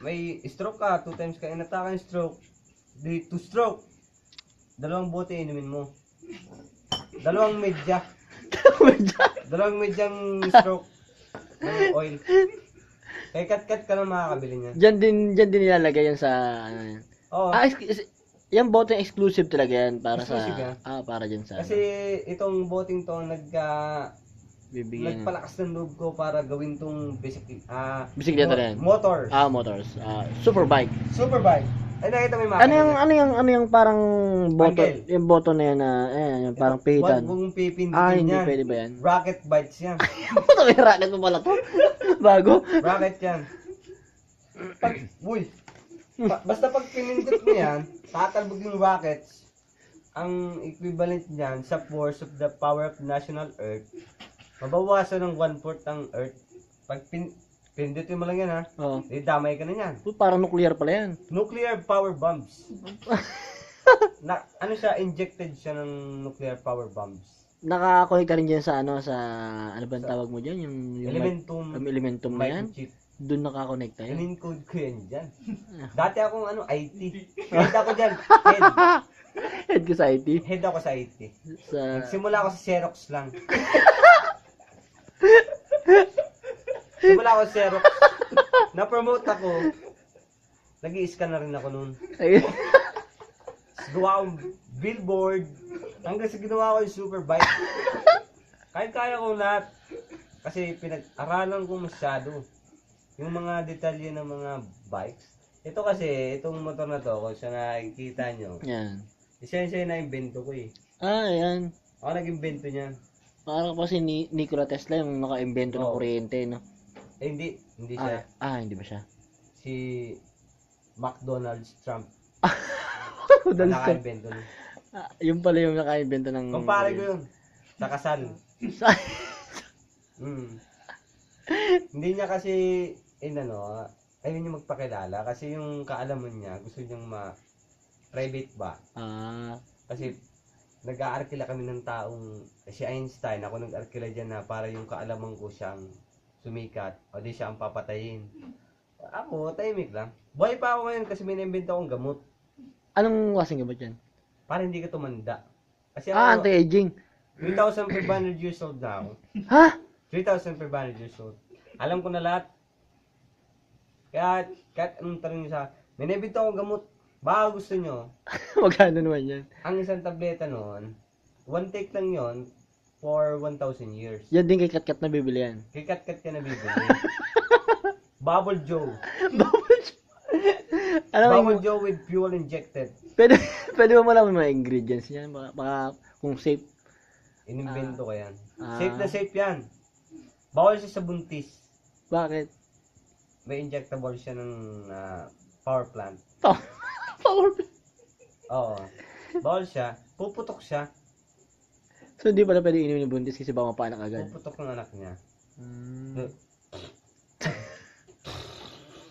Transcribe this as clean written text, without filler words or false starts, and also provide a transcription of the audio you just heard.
may stroke ka, 2 times ka inatake ng stroke, di 2 stroke. 2 bote inumin mo. 2 medya. 2 medyang stroke ng oil. Kaya cut ka lang makakabili niya. Diyan din nilalagay yan sa ano yan. Oo. Yan bote exclusive talaga yan para Exclusive sa yan. para diyan sa Kasi itong boting to bibigyan. nagpalakas ng loob ko para gawin tong Bisikleta na yan. Motor. Motors. Superbike. Superbike. Ay nakita mo yung makina. Ano yung parang boto, Angle. yung boto na yan na yung parang pihitan. Huwag mong pipindutin Hindi yan. pwede ba yan? Rocket bites yan. Ito may racket mo pala to. Bago. Rocket yan. Basta pag pinindot mo yan, tatalbog yung rockets. Ang equivalent niyan sa force of the power of national earth, mabawasan ng 1/4 ang earth. Pag pindutin mo lang yan ha, Oo. damay ka na yan. Parang nuclear pala yan. Nuclear power bombs. Ano siya, injected siya ng nuclear power bombs. Nakakonek ka rin dyan sa ano ba ang tawag mo dyan? Yung elementum na yan? Microchip. Doon nakakonekta yan. In-encode ko yan dyan. Dati akong IT. Head ako dyan. Head. Head ka sa IT? Head ako sa IT. Nagsimula ako sa Xerox lang. Simula ako sa Xerox. Na-promote ako. Nag-i-scan na rin ako noon. Gawa akong billboard. Hanggang sa ginawa ko yung Superbike. Kaya ko lahat. Kasi pinag-aralan ko masyado yung mga detalye ng mga bikes. Ito kasi, itong motor na to, kung siya nakikita nyo, yan. siya na-invento ko eh. Yan. Ako nag-invento niyan. Parang kasi Nikola Tesla yung naka-invento ng kuryente, no? Hindi siya. Hindi ba siya? Si McDonald Trump. Donald Trump. Naka-invento niya. Yung pala yung naka-invento ng... Kumpare ko yun. Sa kasal. Hindi niya kasi, ayun yung magpakilala. Kasi yung kaalaman niya, gusto niyang private ba? Kasi nag-aarkila kami ng taong, si Einstein, ako nag-arkila dyan na para yung kaalaman ko siyang sumikat, o di siya ang papatayin. Ako, tahimik lang. Buhay pa ako ngayon kasi may na-invento akong gamot. Anong klaseng gamot yan? Para hindi ka tumanda. Kasi ako, Anti-aging. 3,500 years old na ako. Ha? 3,500 years old. Alam ko na lahat. Kaya, kahit anong tanong niyo sa, may na-invento akong gamot. Baka gusto nyo, Magkano naman yan? ang isang tableta noon, 1 take lang yon for 1,000 years. Yan din kay Katkat na bibili yan. Kikat-kat ka na bibili. Bubble Joe. Bubble Joe with fuel injected. Pwede mo malaman mga ingredients niyan? Baka kung safe. Inimbento ko yan. Safe na safe yan. Bawal siya sa buntis. Bakit? May injectable siya ng power plant. Power plant? Oo. Bawal siya. Puputok siya. So hindi pala pwede inumin yung buntis kasi baka mapanak agad. Puputok ng anak niya.